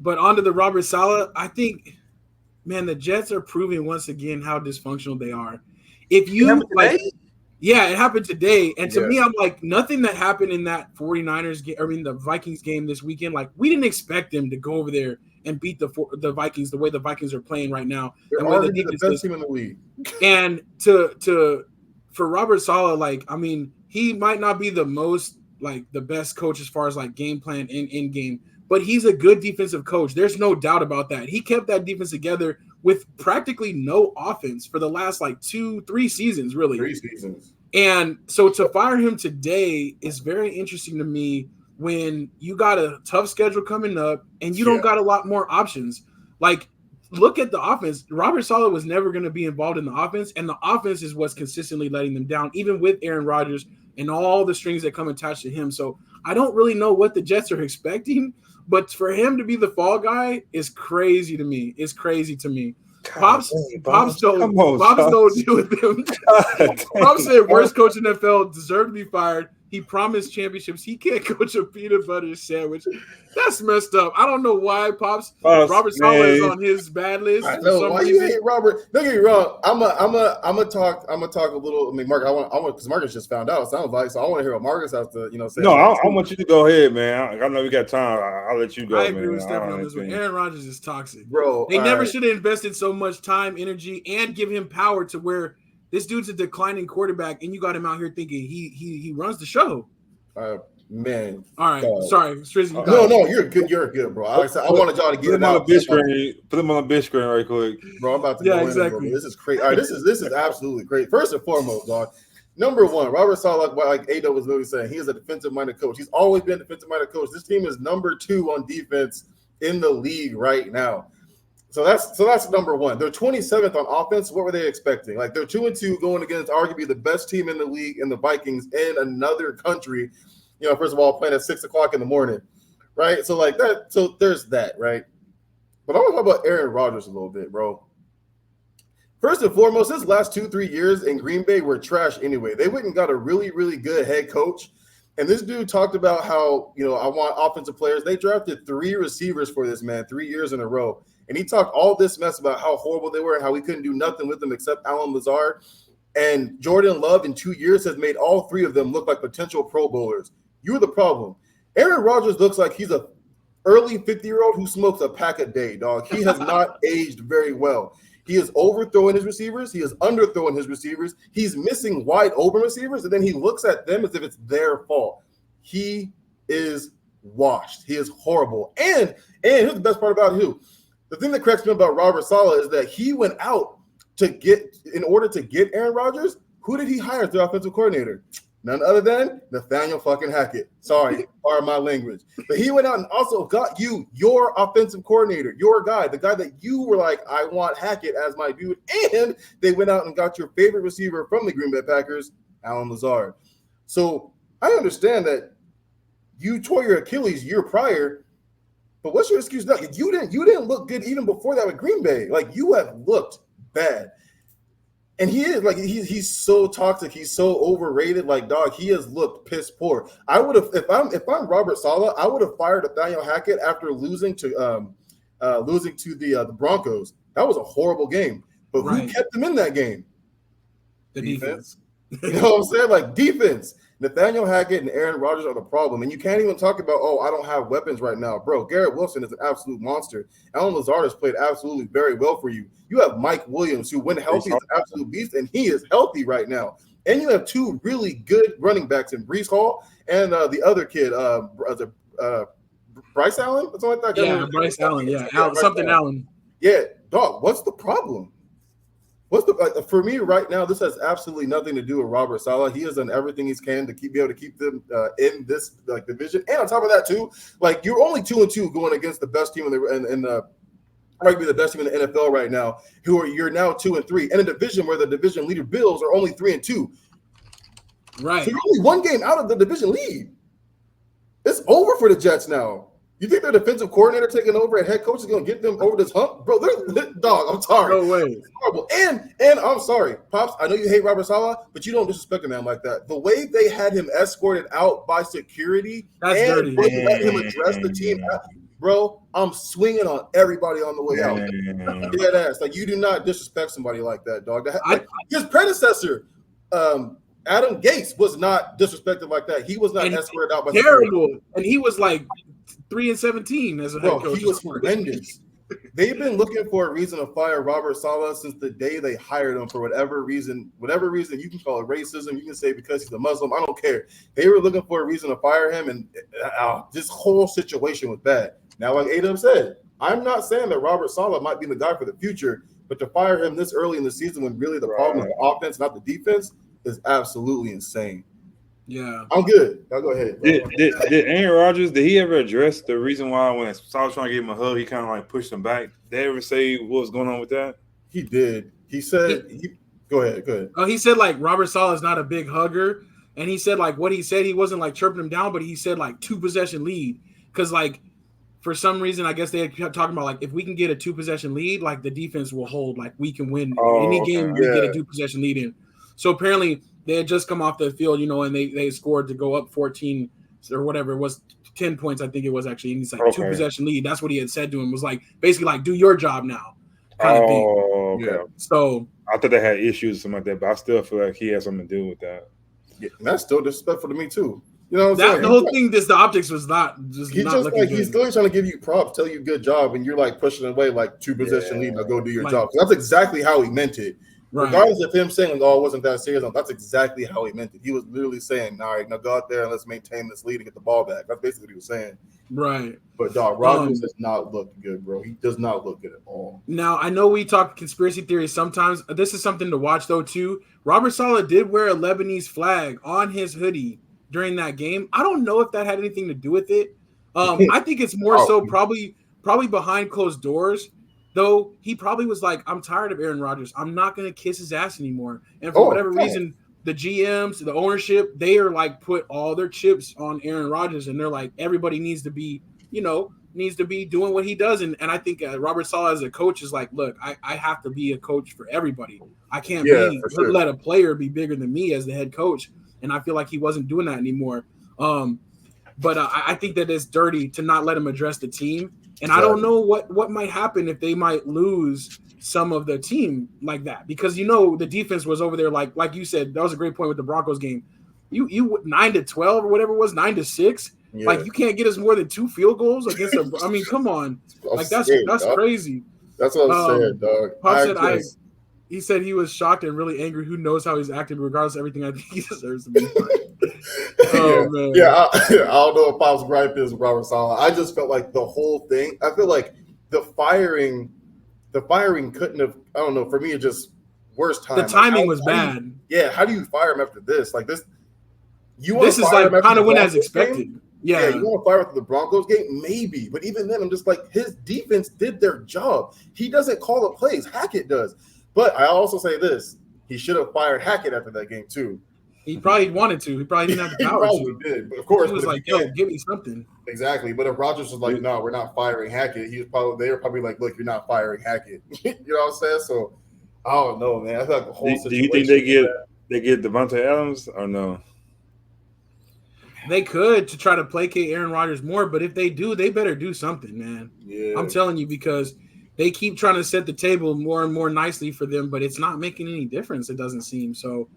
But onto the Robert Saleh, I think, man, the Jets are proving once again how dysfunctional they are. If you like, yeah, it happened today. And to me, I'm like, nothing that happened in that 49ers game, I mean, the Vikings game this weekend, like, we didn't expect them to go over there and beat the Vikings the way the Vikings are playing right now. They're and already the best team in the league. And for Robert Saleh, like, I mean, he might not be the most, like, the best coach as far as, like, game plan in game, but he's a good defensive coach. There's no doubt about that. He kept that defense together with practically no offense for the last, like, 2-3 seasons, really. 3 seasons. And so to fire him today is very interesting to me when you got a tough schedule coming up and you don't got a lot more options. Like, look at the offense. Robert Saleh was never going to be involved in the offense, and the offense is what's consistently letting them down, even with Aaron Rodgers and all the strings that come attached to him. So I don't really know what the Jets are expecting, but for him to be the fall guy is crazy to me. It's crazy to me. Pops don't deal with him. Pops said worst coach in the NFL deserved to be fired. He promised championships. He can't coach a peanut butter sandwich. That's messed up. I don't know why Pops Robert Saleh is on his bad list. I know why you hate Robert. Don't get me wrong. I'm a talk a little. I mean, Mark, I want because Marcus just found out. It sounds like, so I want to hear what Marcus has to say. No, I want you to go ahead, man. I know we got time. I'll let you go. I agree with Stephen on this one. Aaron Rodgers is toxic, bro. They never should have invested so much time, energy, and give him power to where this dude's a declining quarterback, and you got him out here thinking he runs the show. Man. All right. Sorry. Strizzy, no, you're good. You're good, bro. I wanted y'all to get it out. Put them on the big screen right quick. Bro, I'm about to go exactly. In, this is crazy. All right, this is absolutely great. First and foremost, dog. Number one, Robert Saleh, like Ado was literally saying, he is a defensive-minded coach. He's always been a defensive-minded coach. This team is number 2 on defense in the league right now. So that's number one. They're 27th on offense. What were they expecting? Like, they're 2-2 going against arguably the best team in the league in the Vikings in another country. First of all, playing at 6:00 in the morning, right? So like that. So there's that, right? But I want to talk about Aaron Rodgers a little bit, bro. First and foremost, his last 2-3 years in Green Bay were trash anyway. They went and got a really, really good head coach. And this dude talked about how, I want offensive players. They drafted 3 receivers for this man 3 years in a row. And he talked all this mess about how horrible they were and how he couldn't do nothing with them except Allen Lazard. And Jordan Love in 2 years has made all 3 of them look like potential Pro Bowlers. You're the problem. Aaron Rodgers looks like he's a early 50-year-old who smokes a pack a day, dog. He has not aged very well. He is overthrowing his receivers. He is underthrowing his receivers. He's missing wide open receivers, and then he looks at them as if it's their fault. He is washed. He is horrible. And here's the best part about who. The thing that cracks me about Robert Saleh is that he went out in order to get Aaron Rodgers. Who did he hire as the offensive coordinator? None other than Nathaniel fucking Hackett. Sorry, pardon my language. But he went out and also got you your offensive coordinator, your guy, the guy that you were like, I want Hackett as my dude. And they went out and got your favorite receiver from the Green Bay Packers, Allen Lazard. So I understand that you tore your Achilles year prior, but what's your excuse now? You didn't look good even before that with Green Bay. Like, you have looked bad. And he is like he's so toxic. He's so overrated. Like, dog, he has looked piss poor. I would have if I'm Robert Saleh, I would have fired Nathaniel Hackett after losing to the Broncos. That was a horrible game. But who kept them in that game? The defense. You know what I'm saying? Like, defense. Nathaniel Hackett and Aaron Rodgers are the problem. And you can't even talk about, I don't have weapons right now. Bro, Garrett Wilson is an absolute monster. Allen Lazard has played absolutely very well for you. You have Mike Williams, who, when healthy, is an absolute beast, and he is healthy right now. And you have 2 really good running backs in Breece Hall and the other kid, Bryce Allen? Or something like that. Yeah, Bryce Allen. Yeah, Allen. Yeah, dog, what's the problem? For me right now, this has absolutely nothing to do with Robert Saleh. He has done everything he can to be able to keep them in this division. And on top of that, too, like, you're only 2-2 going against the best team arguably the best team in the NFL right now. You're now 2-3 in a division where the division leader Bills are only 3-2. Right. So you're only 1 game out of the division lead. It's over for the Jets now. You think their defensive coordinator taking over and head coach is going to get them over this hump? Bro, they're dog. I'm sorry. No way. It's horrible. And I'm sorry, Pops, I know you hate Robert Saleh, but you don't disrespect a man like that. The way they had him escorted out by security, that's dirty. They let him address the team. bro, I'm swinging on everybody on the way out. Damn. Dead ass. Like, you do not disrespect somebody like that, dog. His predecessor, Adam Gase, was not disrespected like that. He was not escorted out by terrible, and he was like 3-17 as a head coach. He was horrendous. They've been looking for a reason to fire Robert Saleh since the day they hired him for whatever reason. Whatever reason, you can call it racism. You can say because he's a Muslim. I don't care. They were looking for a reason to fire him, and this whole situation was bad. Now, like Adam said, I'm not saying that Robert Saleh might be the guy for the future, but to fire him this early in the season when really the problem is the offense, not the defense, is absolutely insane. Yeah, I'm good. Y'all go ahead. Did Aaron Rodgers, did he ever address the reason why when Saul was trying to give him a hug, he kind of like pushed him back? Did they ever say what was going on with that? He did. He said, go ahead. Oh, he said like Robert Saleh is not a big hugger, and he said like what he said, he wasn't like chirping him down, but he said like 2-possession lead because like for some reason I guess they kept talking about like if we can get a 2-possession lead, like the defense will hold, like we can win any game we get a 2-possession lead in. So apparently they had just come off the field, and they scored to go up 14 or whatever it was, 10 points, I think it was actually. And he's like 2-possession lead. That's what he had said to him, was like basically like do your job now. Kind of thing. Okay. Yeah. So I thought they had issues or something like that, but I still feel like he has something to do with that. Yeah, that's still disrespectful to me too. You know what I'm saying? The whole thing, the optics was not just. He's not just looking like good. he's still trying to give you props, tell you good job, and you're like pushing away like 2-possession lead. Now go do your job. So that's exactly how he meant it. Right. Regardless of him saying, "Oh, it wasn't that serious," that's exactly how he meant it. He was literally saying, "All right, now go out there and let's maintain this lead and get the ball back." That's basically what he was saying. Right. But dog, Rodgers does not look good, bro. He does not look good at all. Now I know we talk conspiracy theories sometimes. This is something to watch though too. Robert Saleh did wear a Lebanese flag on his hoodie during that game. I don't know if that had anything to do with it. I think it's more so probably behind closed doors. Though he probably was like, I'm tired of Aaron Rodgers. I'm not going to kiss his ass anymore. And for whatever reason, the GMs, the ownership, they are like put all their chips on Aaron Rodgers. And they're like, everybody needs to be doing what he does. And I think Robert Saleh as a coach is like, look, I have to be a coach for everybody. I can't let a player be bigger than me as the head coach. And I feel like he wasn't doing that anymore. But I think that it's dirty to not let him address the team. And I don't know what might happen if they might lose some of the team like that, because the defense was over there like you said. That was a great point with the Broncos game. You 9-12 or whatever it was, 9-6. Yeah. Like you can't get us more than 2 field goals against I mean, come on, like that's crazy. That's what I'm saying, dog. Pop said he said he was shocked and really angry. Who knows how he's acting? Regardless of everything, I think he deserves to be fired. Man. Yeah. I don't know if Pop's gripe is Robert Saleh. I just felt like the whole thing. I feel like the firing couldn't have. I don't know. For me, it just worst time. The timing was bad. How do you fire him after this? Like this. This is like kind of went as expected. Yeah, you want to fire after the Broncos game? Maybe. But even then, I'm just like, his defense did their job. He doesn't call the plays. Hackett does. But I also say this. He should have fired Hackett after that game, too. He probably wanted to. He probably didn't have the power. He probably did. But of course, he was like, yo, give me something. Exactly. But if Rodgers was like, no, we're not firing Hackett, they were probably like, look, you're not firing Hackett. You know what I'm saying? So, I don't know, man. I feel like the whole situation. Do you think they get Devontae Adams or no? They could, to try to placate Aaron Rodgers more, but if they do, they better do something, man. Yeah. I'm telling you, because they keep trying to set the table more and more nicely for them, but it's not making any difference, it doesn't seem. So